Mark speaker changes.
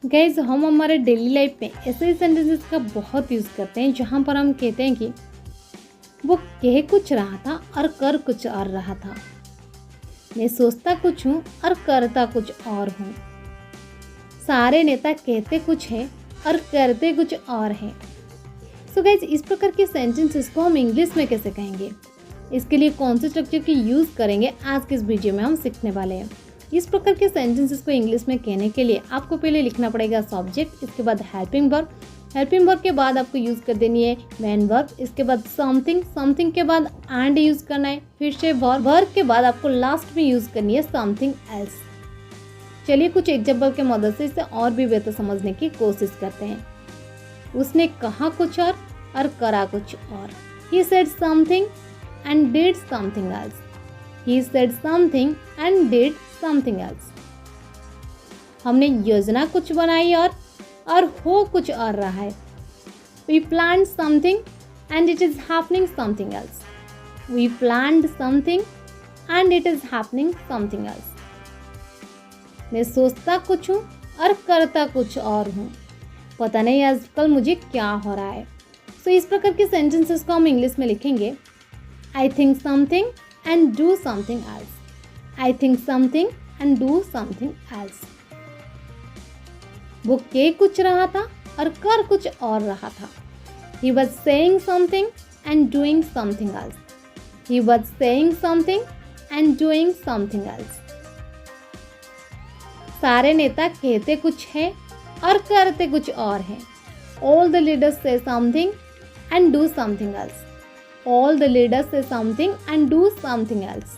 Speaker 1: Guys हम हमारे daily life में ऐसे सेंटेंसेस का बहुत यूज़ करते हैं जहाँ पर हम कहते हैं कि वो कह कुछ रहा था और कर कुछ और रहा था। मैं सोचता कुछ हूँ और करता कुछ और हूँ। सारे नेता कहते कुछ है और करते कुछ और हैं। सो गाइज इस प्रकार के सेंटेंसेस को हम इंग्लिश में कैसे कहेंगे, इसके लिए कौन से स्ट्रक्चर की यूज़ करेंगे, आज के इस वीडियो में हम सीखने वाले हैं। इस प्रकार के सेंटेंसेस को इंग्लिश में कहने के लिए आपको पहले लिखना पड़ेगा सब्जेक्ट, इसके बाद हेल्पिंग वर्ब, हेल्पिंग वर्ब के बाद आपको यूज़ कर देनी है मेन वर्ब, इसके बाद समथिंग, समथिंग के बाद एंड यूज़ करना है, फिर से वर्ब, वर्ब के बाद आपको लास्ट में यूज़ करनी है समथिंग एल्स। चलिए कुछ एग्जाम्पल के मदद से इसे और भी बेहतर समझने की कोशिश करते हैं। उसने कहा कुछ और करा कुछ और। He said something and did something else. He said something and did something else. हमने योजना कुछ बनाई और हो कुछ और रहा है। We planned something and it is happening something else. We planned something and it is happening something else. मैं सोचता कुछ हूँ और करता कुछ और हूँ। पता नहीं आजकल मुझे क्या हो रहा है। सो इस प्रकार के सेंटेंसेस को हम इंग्लिश में लिखेंगे I think something and do something else. I think something and do something else. वो कह कुछ रहा था और कर कुछ और रहा था। He was saying something and doing something else. He was saying something and doing something else. सारे नेता कहते कुछ है और करते कुछ और हैं। All the leaders say something and do something else. All the leaders say something and do something else.